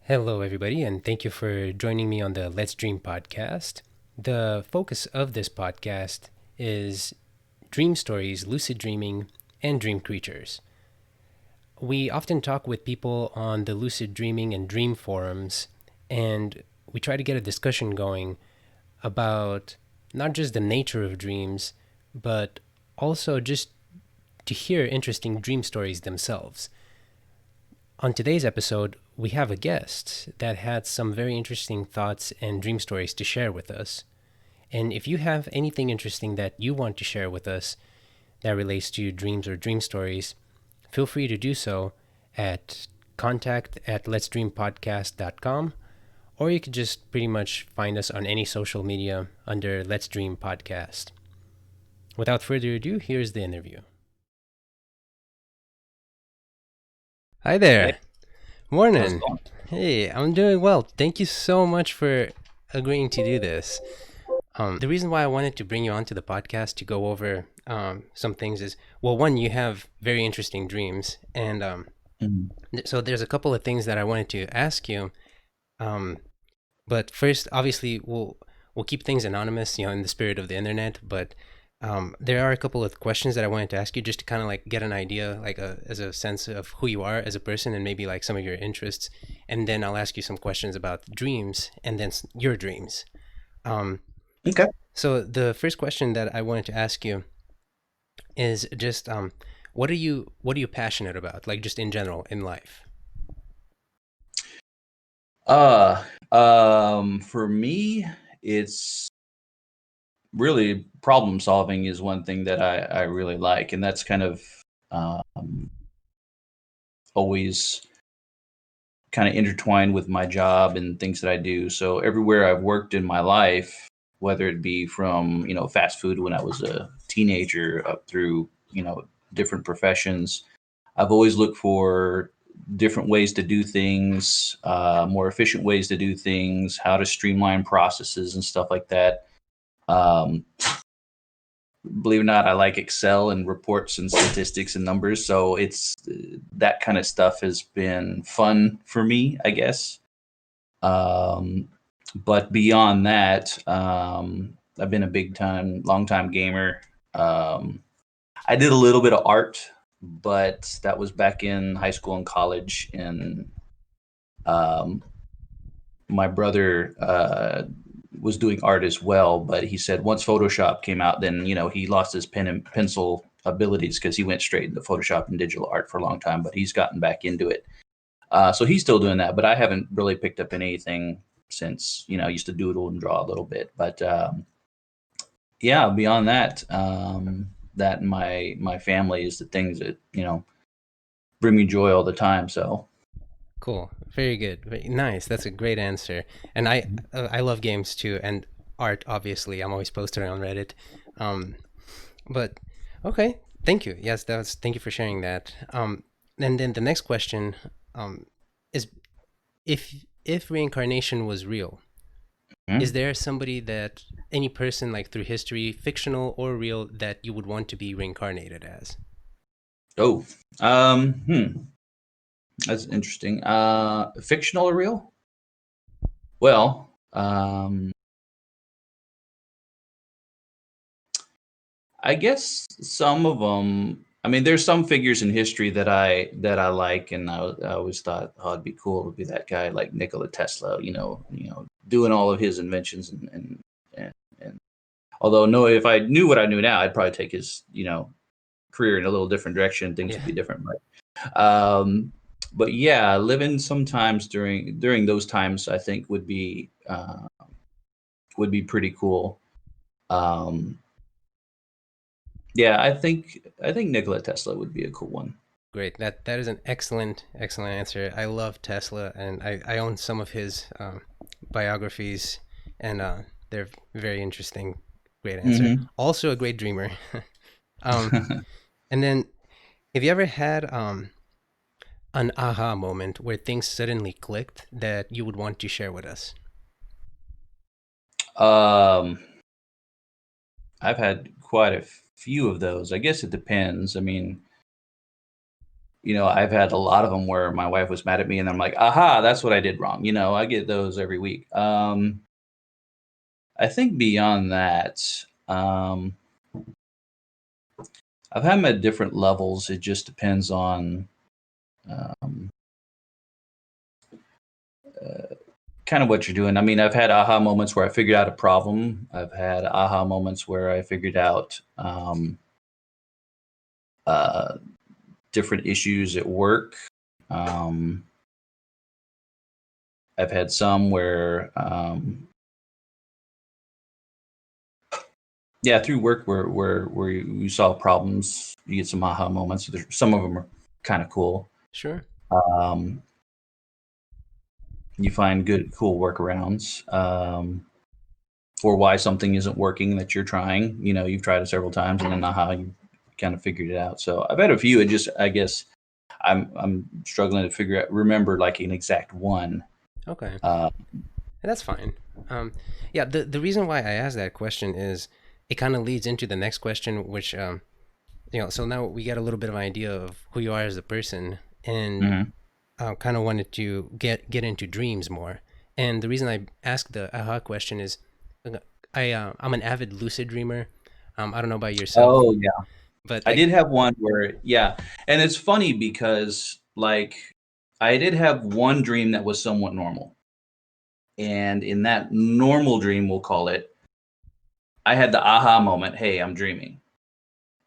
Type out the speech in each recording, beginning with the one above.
Hello, everybody, and thank you for joining me on the Let's Dream podcast. The focus of this podcast is dream stories, lucid dreaming, and dream creatures. We often talk with people on the lucid dreaming and dream forums, and we try to get a discussion going about not just the nature of dreams, but also just to hear interesting dream stories themselves. On today's episode, we have a guest that had some very interesting thoughts and dream stories to share with us. And if you have anything interesting that you want to share with us that relates to dreams or dream stories, feel free to do so at contact@letsdreampodcast.com, or you could just pretty much find us on any social media under Let's Dream Podcast. Without further ado, here's the interview. Hi Hey, there. how's it Morning. going? Hey, I'm doing well. Thank you so much for agreeing to do this. The reason why I wanted to bring you onto the podcast to go over some things is, well, one, you have very interesting dreams, and Mhm. so there's a couple of things that I wanted to ask you. Um, but first, obviously, we'll keep things anonymous, in the spirit of the internet. But there are a couple of questions that I wanted to ask you just to kind of like get an idea, like as a sense of who you are as a person, and maybe like some of your interests. And then I'll ask you some questions about dreams, and then your dreams. Um, Okay. so the first question that I wanted to ask you is just what are you passionate about, like just in general in life? For me, it's really problem solving is one thing that I really like, and that's kind of um, always kind of intertwined with my job and things that I do. So everywhere I've worked in my life, whether it be from fast food when I was a teenager up through different professions, I've always looked for different ways to do things, more efficient ways to do things, how to streamline processes and stuff like that. Um, Believe it or not, I like Excel and reports and statistics and numbers. So it's that kind of stuff has been fun for me, I guess. Um, but beyond that, I've been a long time gamer. Um, I did a little bit of art, but that was back in high school and college. And um, my brother was doing art as well, but he said once Photoshop came out, then he lost his pen and pencil abilities because he went straight into Photoshop and digital art for a long time. But he's gotten back into it, so he's still doing that. But I haven't really picked up anything since. I used to doodle and draw a little bit, but yeah, beyond that, that and my family is the things that bring me joy all the time. So Cool, very good, very nice. That's a great answer. And I love games too, and art. Obviously, I'm always posted on Reddit. um but okay, thank you. Yes, that's thank you for sharing that. And then the next question is, if reincarnation was real, is Mhm. there somebody that, any person like through history, fictional or real, that you would want to be reincarnated as? Oh, that's interesting. Fictional or real? Well, I guess some of them. I mean, there's some figures in history that I like, and I always thought, oh, it'd be cool to be that guy like Nikola Tesla. Doing all of his inventions and although no, if I knew what I knew now, I'd probably take his career in a little different direction. Things would Yeah, be different, but yeah, living sometimes during those times, I think would be pretty cool. Um, Yeah, I think Nikola Tesla would be a cool one. great. That is an excellent answer. I love Tesla, and I own some of his biographies, and they're very interesting. Great answer. Hmm. Also a great dreamer. um, and then, have you ever had an aha moment where things suddenly clicked that you would want to share with us? um, I've had quite a few of those. I guess it depends. I mean, I've had a lot of them where my wife was mad at me and I'm like, aha, that's what I did wrong. I get those every week. I think beyond that, I've had them at different levels. It just depends on um, kind of what you're doing. I mean, I've had aha moments where I figured out a problem. I've had aha moments where I figured out uh, different issues at work. Um, I've had some where, yeah, through work where you solve problems, you get some aha moments. Some of them are kind of cool. Sure. Um, you find good, cool workarounds for why something isn't working that you're trying. You've tried it several times, and then aha, you kind of figured it out. So I've had a few. It just, I guess, I'm struggling to remember like an exact one. Okay. Uh, That's fine. Yeah, the reason why I asked that question is it kind of leads into the next question, which so now we get a little bit of an idea of who you are as a person, and mhm. kind of wanted to get into dreams more. And the reason I asked the aha question is, I'm an avid lucid dreamer. I don't know about yourself, Oh yeah, but I did have one where, yeah, and it's funny because like I did have one dream that was somewhat normal, and in that normal dream, we'll call it, I had the aha moment. Hey, I'm dreaming.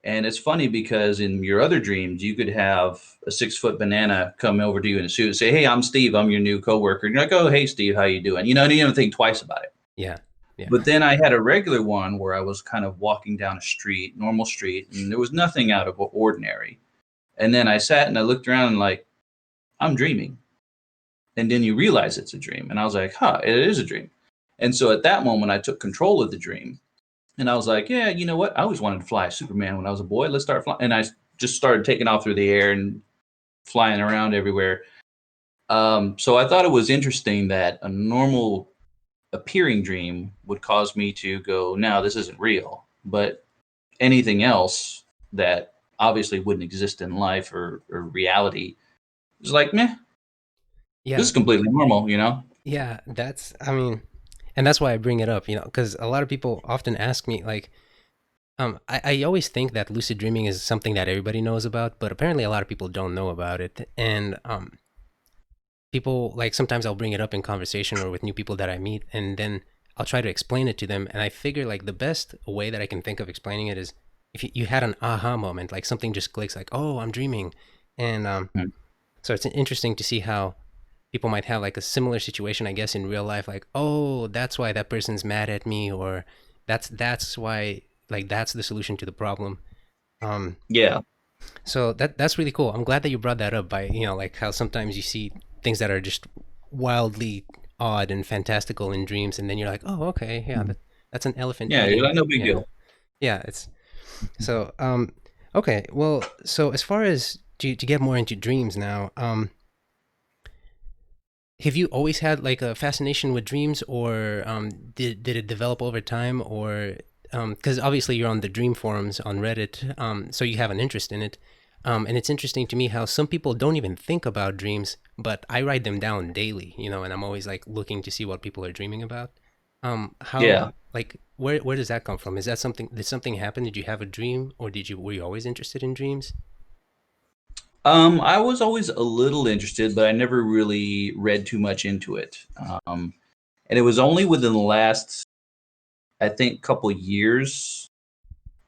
And it's funny because in your other dreams, you could have a 6-foot banana come over to you in a suit and say, "Hey, I'm Steve. I'm your new coworker." And you're like, "Oh, hey, Steve, how you doing?" And you don't think twice about it. yeah, yeah, But then I had a regular one where I was kind of walking down a street, normal street, and there was nothing out of ordinary. And then I sat and I looked around and like, I'm dreaming. And then you realize it's a dream. And I was like, huh, it is a dream. And so at that moment, I took control of the dream. And I was like, yeah, you know what? I always wanted to fly Superman when I was a boy. Let's start flying. And I just started taking off through the air and flying around everywhere. So I thought it was interesting that a normal appearing dream would cause me to go, no, this isn't real. But anything else that obviously wouldn't exist in life or reality is like, meh, this yeah, is completely normal. yeah. I mean, and that's why I bring it up, because a lot of people often ask me, like, I always think that lucid dreaming is something that everybody knows about, but apparently a lot of people don't know about it. And people, like, sometimes I'll bring it up in conversation or with new people that I meet, and then I'll try to explain it to them. And I figure like the best way that I can think of explaining it is if you had an aha moment, like something just clicks, like, oh, I'm dreaming. And Mhm. so it's interesting to see how people might have like a similar situation, I guess, in real life, like, oh, that's why that person's mad at me, or that's why, like, that's the solution to the problem. um Yeah. so that's really cool. I'm glad that you brought that up, by like how sometimes you see things that are just wildly odd and fantastical in dreams, and then you're like, oh, okay, yeah, Mhm. that's an elephant Yeah, you're eating. like, no big Yeah, deal. yeah, it's so okay, well, so as far as to get more into dreams now, have you always had like a fascination with dreams, or did it develop over time, or because obviously you're on the dream forums on Reddit, so you have an interest in it, and it's interesting to me how some people don't even think about dreams, but I write them down daily, and I'm always like looking to see what people are dreaming about. How, Yeah. like, where does that come from? Is that something? Did something happen? Did you have a dream, or were you always interested in dreams? I was always a little interested, but I never really read too much into it. And it was only within the last, I think, couple years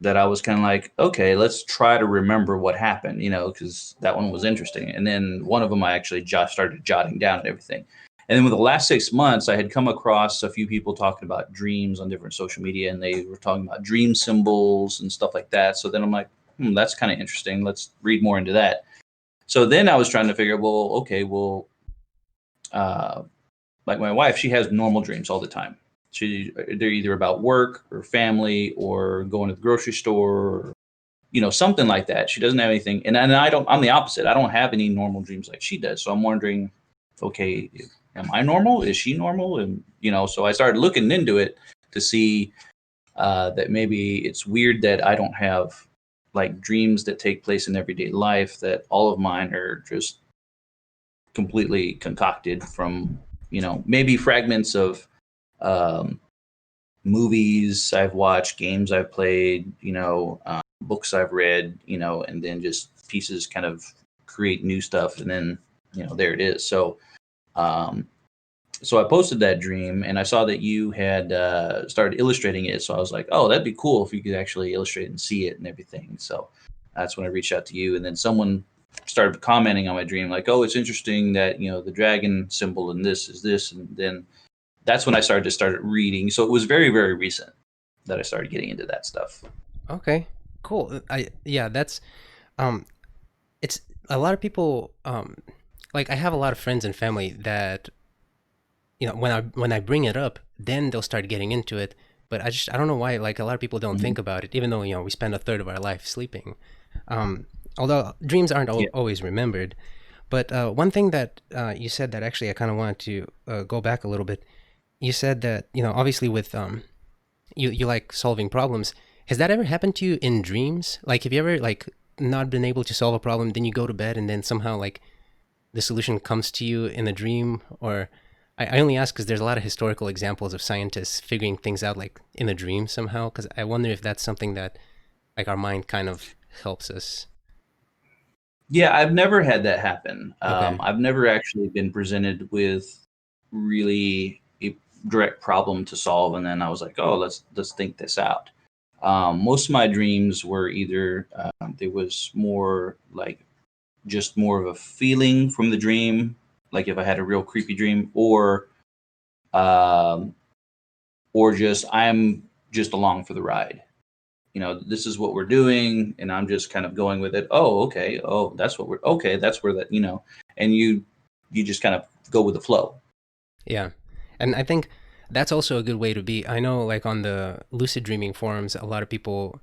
that I was kind of like, okay, let's try to remember what happened, because that one was interesting. And then one of them I actually started jotting down and everything. And then with the last 6 months, I had come across a few people talking about dreams on different social media, and they were talking about dream symbols and stuff like that. So then I'm like, that's kind of interesting. Let's read more into that. So then I was trying to figure, well, okay, well, uh, like my wife, she has normal dreams all the time. They're either about work or family or going to the grocery store, or, something like that. She doesn't have anything, and I don't. I'm the opposite. I don't have any normal dreams like she does. So I'm wondering, okay, am I normal? Is she normal? And so I started looking into it to see that maybe it's weird that I don't have like dreams that take place in everyday life, that all of mine are just completely concocted from, maybe fragments of um, movies I've watched, games I've played, books I've read, and then just pieces kind of create new stuff, and then there it is. Um, so I posted that dream, and I saw that you had started illustrating it. So I was like, oh, that'd be cool if you could actually illustrate and see it and everything. So that's when I reached out to you, and then someone started commenting on my dream, like, oh, it's interesting that the dragon symbol and this is this, and then that's when I started reading. So it was very, very recent that I started getting into that stuff. Okay, cool. I yeah, that's um, it's a lot of people. Like I have a lot of friends and family that when I bring it up, then they'll start getting into it. But I don't know why. Like a lot of people don't Mhm. think about it, even though we spend a third of our life sleeping. Um, Although dreams aren't Yeah. always remembered. But one thing that you said that actually I kind of wanted to go back a little bit. You said that obviously with you like solving problems. Has that ever happened to you in dreams? Like, have you ever like not been able to solve a problem, then you go to bed and then somehow like the solution comes to you in a dream? Or I only ask because there's a lot of historical examples of scientists figuring things out like in a dream somehow. Because I wonder if that's something that like our mind kind of helps us. Yeah, I've never had that happen. Okay. I've never actually been presented with really a direct problem to solve, and then I was like, "Oh, let's think this out." Most of my dreams were either there was more like just more of a feeling from the dream, like if I had a real creepy dream, um, or just I'm just along for the ride. This is what we're doing, and I'm just kind of going with it. Oh, okay. Oh, that's what we're okay. That's where and you just kind of go with the flow. Yeah. And I think that's also a good way to be. I know like on the lucid dreaming forums, a lot of people,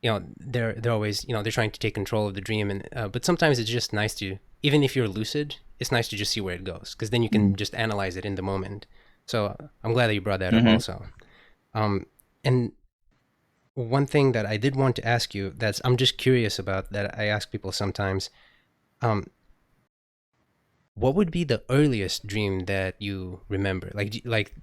they're always, they're trying to take control of the dream and but sometimes it's just nice to, even if you're lucid, it's nice to just see where it goes because then you can just analyze it in the moment. So I'm glad that you brought that up Mm-hmm. also. And one thing that I did want to ask you that's I'm just curious about that I ask people sometimes, um, what would be the earliest dream that you remember? Like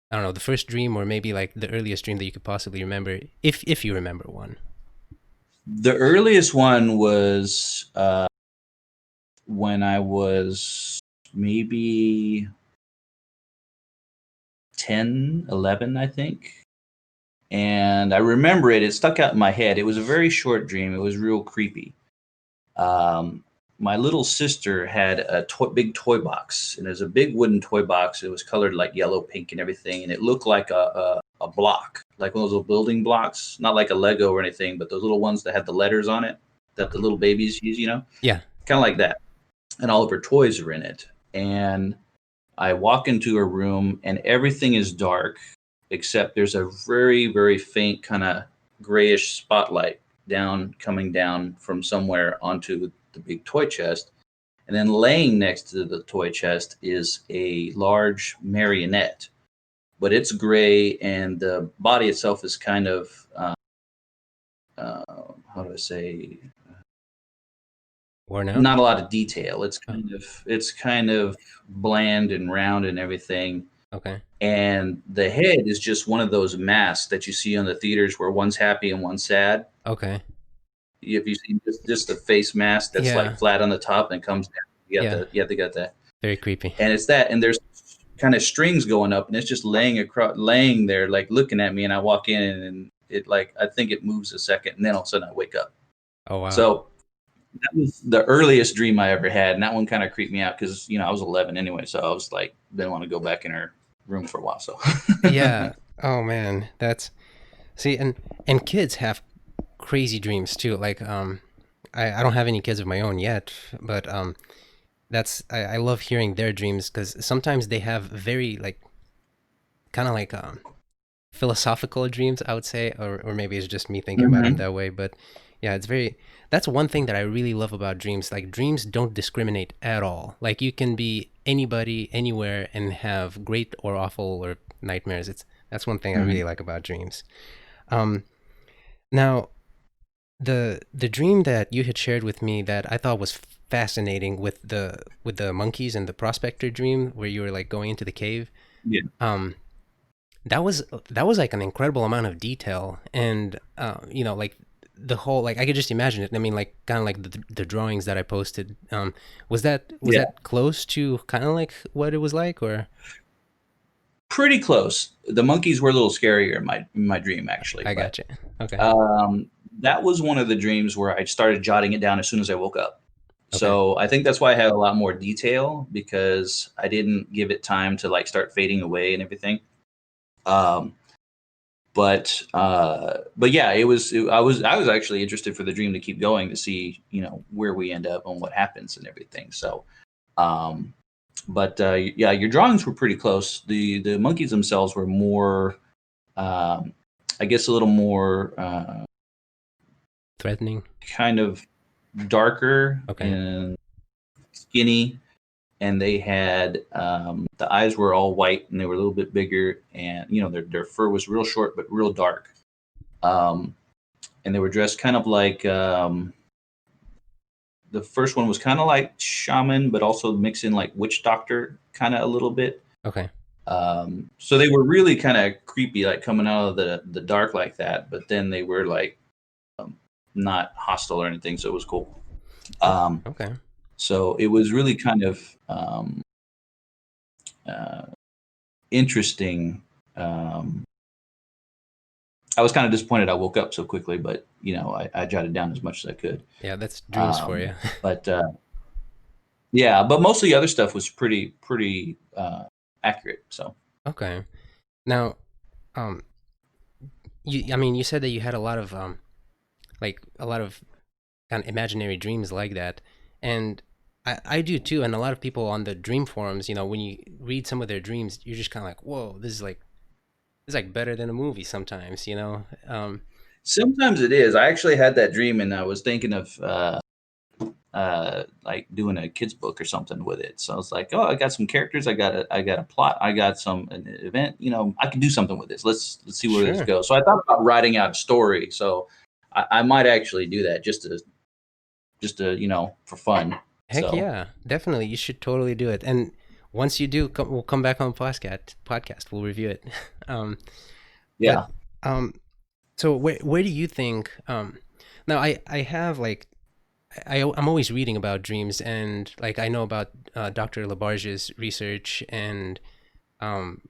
I don't know, the first dream or maybe like the earliest dream that you could possibly remember, if you remember one. The earliest one was when I was maybe 10, 11, I think. And I remember it. It stuck out in my head. It was a very short dream. It was real creepy. Um, my little sister had a big toy box, and it was a big wooden toy box. It was colored like yellow, pink, and everything, and it looked like a block, like one of those little building blocks, not like a Lego or anything, but those little ones that had the letters on it that the little babies use, Yeah. kind of like that. And all of her toys are in it. And I walk into her room, and everything is dark except there's a very, very faint kind of grayish spotlight coming down from somewhere onto the big toy chest. And then laying next to the toy chest is a large marionette, but it's gray, and the body itself is kind of, how do I say, Worn out. not a lot of detail. Oh, It's kind of bland and round and everything. okay. And the head is just one of those masks that you see on the theaters where one's happy and one's sad. Okay. If you see just the face mask that's like Yeah. flat on the top and comes down, Yeah. they got that, Very creepy. and it's that, and there's kind of strings going up, and it's just laying there, like looking at me, and I walk in, and it like I think it moves a second, and then all of a sudden I wake up. Oh wow. So that was the earliest dream I ever had, and that one kind of creeped me out because I was 11 anyway, so I was like didn't want to go back in her room for a while. So Yeah. Oh man. That's see and kids have crazy dreams too. Like I don't have any kids of my own yet, but that's I love hearing their dreams because sometimes they have very like kind of like philosophical dreams, I would say, or maybe it's just me thinking about them hmm that way. But yeah, it's very. That's one thing that I really love about dreams. Like dreams don't discriminate at all. Like you can be anybody, anywhere, and have great or awful or nightmares. That's one thing I really hmm like about dreams. Um, Now, The dream that you had shared with me that I thought was fascinating with the monkeys and the prospector dream where you were like going into the cave. Yeah. Um, that was like an incredible amount of detail, and like the whole, like I could just imagine it. I mean, like kind of like the drawings that I posted. Was Yeah. that close to kind of like what it was like, or Pretty close. The monkeys were a little scarier in my dream actually, I but got you. Okay, um, that was one of the dreams where I started jotting it down as soon as I woke up. okay, So I think that's why I had a lot more detail because I didn't give it time to like start fading away and everything. Um, but yeah, I was actually interested for the dream to keep going to see where we end up and what happens and everything. So um, but yeah, your drawings were pretty close. The monkeys themselves were more, um, I guess, a little more threatening. kind of darker Okay, and skinny, and they had the eyes were all white and they were a little bit bigger, and their fur was real short but real dark. Um, and they were dressed kind of like the first one was kind of like shaman, but also mixing like witch doctor kind of a little bit. okay, So they were really kind of creepy, like coming out of the dark like that. But then they were like um, not hostile or anything, so it was cool. Um, okay, so it was really kind of uh, interesting. Um, I was kind of disappointed I woke up so quickly, but I jotted down as much as I could. yeah, that's dreams for Um, you. but yeah, but most of the other stuff was pretty accurate. So Okay, now, um, I mean, you said that you had a lot of like a lot of kind of imaginary dreams like that. And I do too. And a lot of people on the dream forums, when you read some of their dreams, you're just kind of like, whoa, this is like better than a movie sometimes, you know? sometimes it is. I actually had that dream, and I was thinking of like doing a kids book or something with it. So I was like, oh, I got some characters, I got a plot, I got an event. I can do something with this. Let's see where this Sure. goes. So I thought about writing out a story. So I might actually do that just to for fun. Heck So yeah. Definitely. You should totally do it. And once you do, we'll come back on podcast. We'll review it. um, but, yeah. um, so where do you think, now I have like, I'm always reading about dreams, and like I know about Dr. Labarge's research, and um,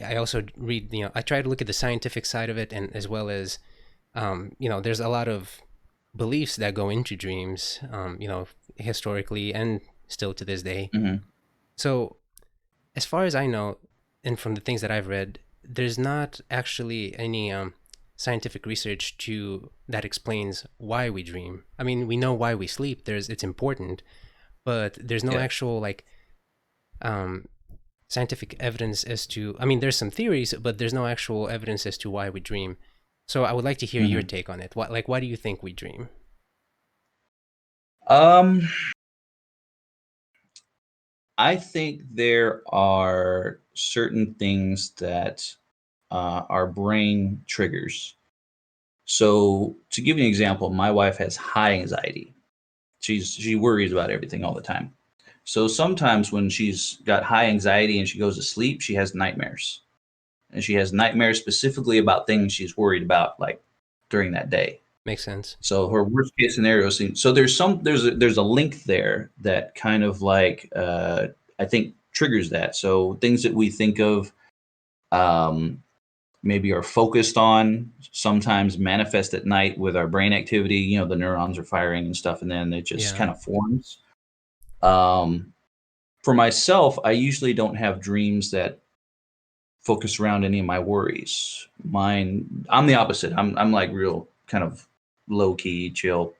I also read. I try to look at the scientific side of it, and as well as there's a lot of beliefs that go into dreams. Historically and still to this day. Hmm. So as far as I know, and from the things that I've read, there's not actually any scientific research to that explains why we dream. I mean, we know why we sleep. It's important, but there's no Yeah. actual like um, scientific evidence as to. I mean, there's some theories, but there's no actual evidence as to why we dream. So I would like to hear your Hmm. take on it. Why do you think we dream? Um, I think there are certain things that our brain triggers. So to give you an example, my wife has high anxiety. She worries about everything all the time. So sometimes when she's got high anxiety and she goes to sleep, she has nightmares. And she has nightmares specifically about things she's worried about like during that day. Makes sense. So her worst case scenario seems so there's a link there that kind of like I think triggers that. So things that we think of um maybe are focused on sometimes manifest at night with our brain activity. The neurons are firing and stuff, and then it just Yeah, kind of forms. um for myself, I usually don't have dreams that focus around any of my worries. I'm the opposite. I'm like real kind of low key chill.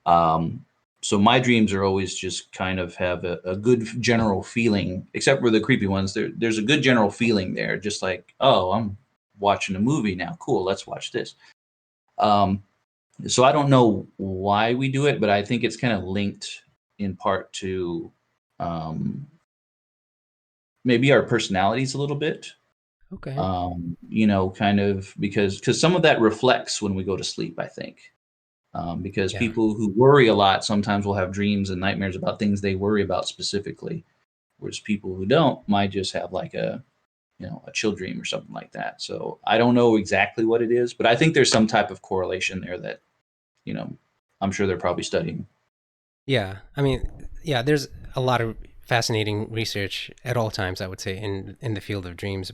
um so my dreams are always just kind of have a good general feeling, except for the creepy ones. There's a good general feeling there, just like, oh, I'm watching a movie now, cool, let's watch this. um so I don't know why we do it, but I think it's kind of linked in part to um maybe our personalities a little bit. okay. Kind of because some of that reflects when we go to sleep, I think. because Yeah. people who worry a lot sometimes will have dreams and nightmares about things they worry about specifically, whereas people who don't might just have like a chill dream or something like that. So I don't know exactly what it is, but I think there's some type of correlation there that you know I'm sure they're probably studying. Yeah. I mean, yeah, there's a lot of fascinating research at all times, I would say, in the field of dreams.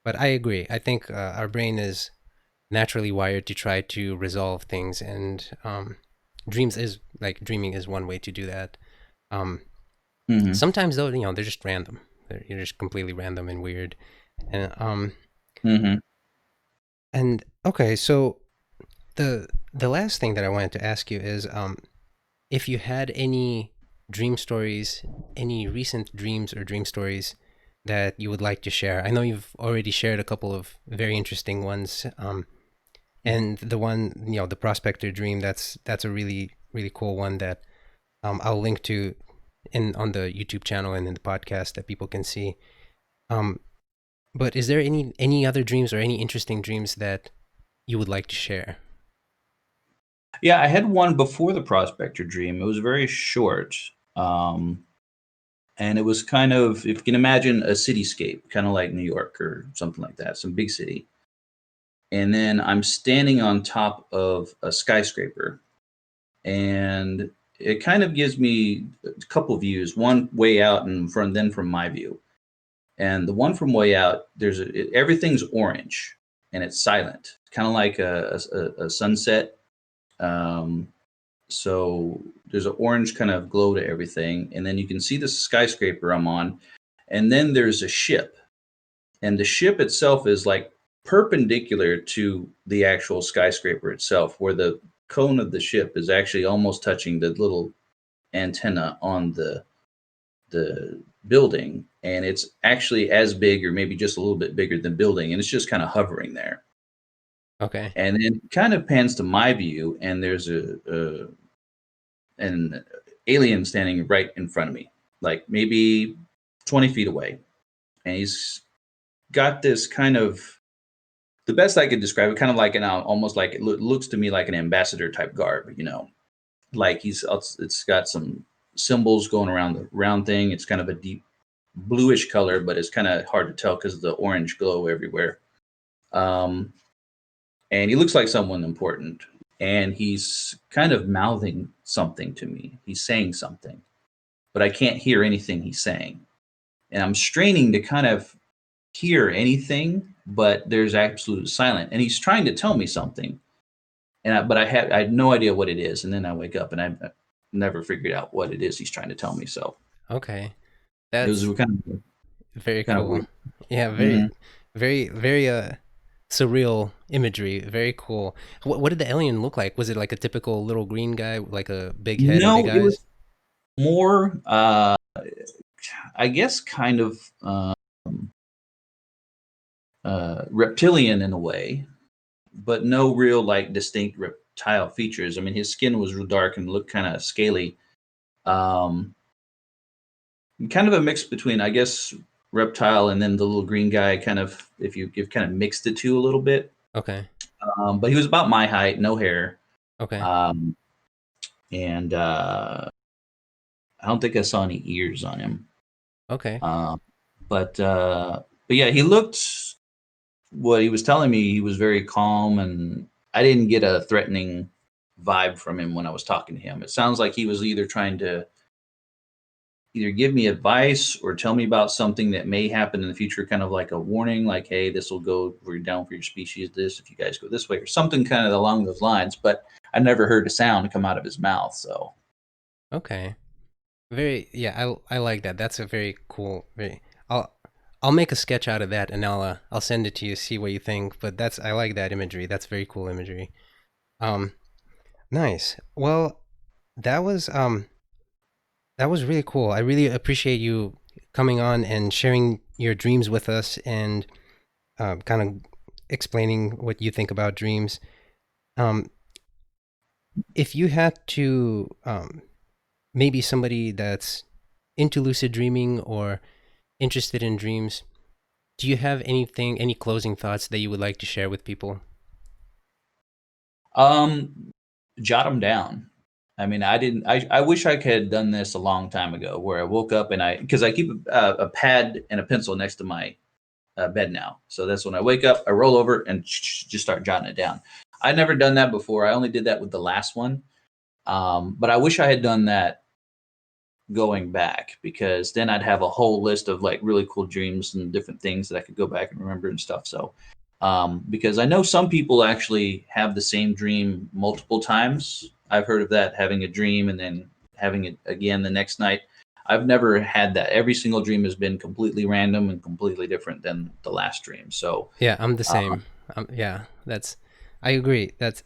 But I agree. I think our brain is naturally wired to try to resolve things, and dreams is like dreaming is one way to do that. Um, Hmm. Sometimes though, they're just random. You're just completely random and weird. And Hmm. okay, so the last thing that I wanted to ask you is if you had any dream stories, any recent dreams or dream stories that you would like to share. I know you've already shared a couple of very interesting ones. And the one, the prospector dream, that's a really cool one that I'll link to in on the YouTube channel and in the podcast that people can see. Um, but is there any other dreams or any interesting dreams that you would like to share? Yeah, I had one before the prospector dream. It was very short. And it was kind of, if you can imagine a cityscape, kind of like New York or something like that, some big city. And then I'm standing on top of a skyscraper, and it kind of gives me a couple views, one way out and from then from my view. And the one from way out, everything's orange and it's silent, kind of like a sunset. Um, so there's an orange kind of glow to everything, and then you can see the skyscraper I'm on, and then there's a ship, and the ship itself is like perpendicular to the actual skyscraper itself, where the cone of the ship is actually almost touching the little antenna on the building, and it's actually as big or maybe just a little bit bigger than building, and it's just kind of hovering there. Okay. And then it kind of pans to my view, and there's an alien standing right in front of me, like maybe 20 feet away, and he's got this kind of, the best I could describe it, kind of like an almost like looks to me like an ambassador type garb, like it's got some symbols going around the round thing. It's kind of a deep bluish color, but it's kind of hard to tell because of the orange glow everywhere. Um, and he looks like someone important, and he's kind of mouthing something to me. He's saying something, but I can't hear anything he's saying, and I'm straining to kind of hear anything, but there's absolute silence. And he's trying to tell me something, but I had no idea what it is. And then I wake up and I never figured out what it is he's trying to tell me. So Okay. it was That's very kind of cool. weird. Yeah, Hmm. very surreal imagery. Very cool. What did the alien look like? Was it like a typical little green guy, like a big head and big No, it was eyes? more, I guess, kind of reptilian in a way, but no real like distinct reptile features. I mean, his skin was real dark and looked kind of scaly. Um, Kind of a mix between, I guess, reptile and then the little green guy. Kind of, if you've kind of mixed the two a little bit. Okay. But he was about my height, no hair, Okay. um, and I don't think I saw any ears on him. Okay. Um, but yeah, he looked. What he was telling me, he was very calm, and I didn't get a threatening vibe from him when I was talking to him. It sounds like he was either trying to either give me advice or tell me about something that may happen in the future, kind of like a warning, like, hey, this will go, we're down for your species, this, if you guys go this way, or something kind of along those lines. But I never heard a sound come out of his mouth. So, Okay. Very yeah, I like that. That's a very cool. Very I'll I'll make a sketch out of that and I'll send it to you, see what you think. But that's I like that imagery. That's very cool imagery. Um nice. Well, that was um that was really cool. I really appreciate you coming on and sharing your dreams with us and kind of explaining what you think about dreams. Um if you had to maybe somebody that's into lucid dreaming or interested in dreams, do you have any closing thoughts that you would like to share with people? um, jot them down. I mean, I didn't. I wish I could have done this a long time ago, where I woke up and because I keep a pad and a pencil next to my bed now. So that's when I wake up, I roll over and just start jotting it down. I'd never done that before. I only did that with the last one. But I wish I had done that going back, because then I'd have a whole list of like really cool dreams and different things that I could go back and remember and stuff. So, because I know some people actually have the same dream multiple times. I've heard of that, having a dream and then having it again the next night. I've never had that. Every single dream has been completely random and completely different than the last dream. So, Yeah, I'm the uh, same. Yeah, that's I agree. That's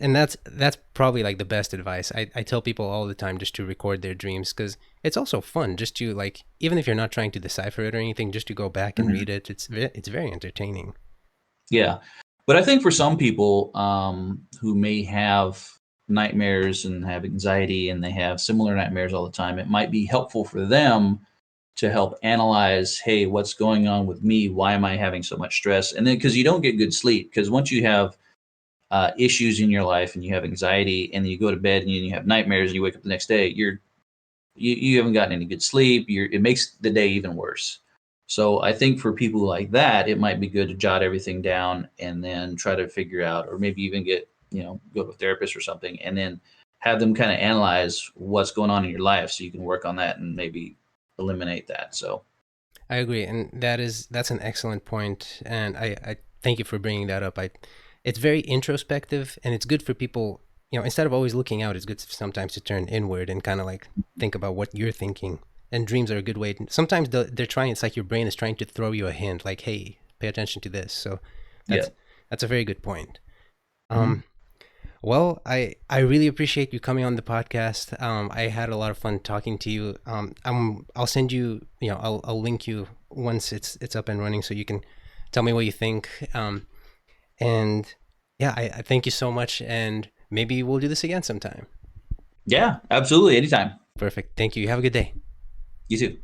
probably like the best advice. I tell people all the time just to record their dreams because it's also fun just to like even if you're not trying to decipher it or anything, just to go back and mhm. read it. It's very entertaining. Yeah. But I think for some people who may have nightmares and have anxiety and they have similar nightmares all the time, it might be helpful for them to help analyze, hey, what's going on with me? Why am I having so much stress? And then because you don't get good sleep, because once you have issues in your life and you have anxiety and you go to bed and you have nightmares and you wake up the next day, you haven't gotten any good sleep. It makes the day even worse. So I think for people like that, it might be good to jot everything down and then try to figure out, or maybe even get, go to a therapist or something, and then have them kind of analyze what's going on in your life so you can work on that and maybe eliminate that. So, I agree, and that's an excellent point, and I thank you for bringing that up. It's very introspective, and it's good for people. Instead of always looking out, it's good sometimes to turn inward and kind of like think about what you're thinking. And dreams are a good way. Sometimes they're trying. It's like your brain is trying to throw you a hint, like, "Hey, pay attention to this." So yeah. that's a very good point. Mhm. Um, well, I really appreciate you coming on the podcast. I had a lot of fun talking to you. I'll send you, I'll link you once it's up and running, so you can tell me what you think. And yeah, I thank you so much, and maybe we'll do this again sometime. Yeah, absolutely. Anytime. Perfect. Thank you. You have a good day. You too.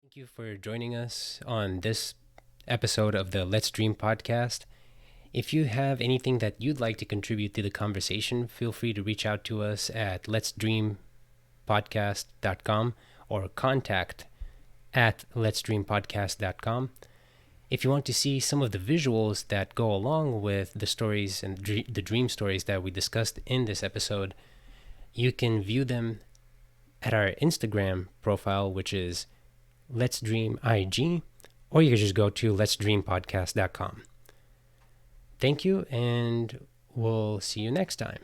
Thank you for joining us on this episode of the Let's Dream podcast. If you have anything that you'd like to contribute to the conversation, feel free to reach out to us at letsdreampodcast.com or contact letsdreampodcast.com. If you want to see some of the visuals that go along with the stories and the dream stories that we discussed in this episode, you can view them at our Instagram profile, which is Let's Dream IG, or you can just go to letsdreampodcast.com. Thank you, and we'll see you next time.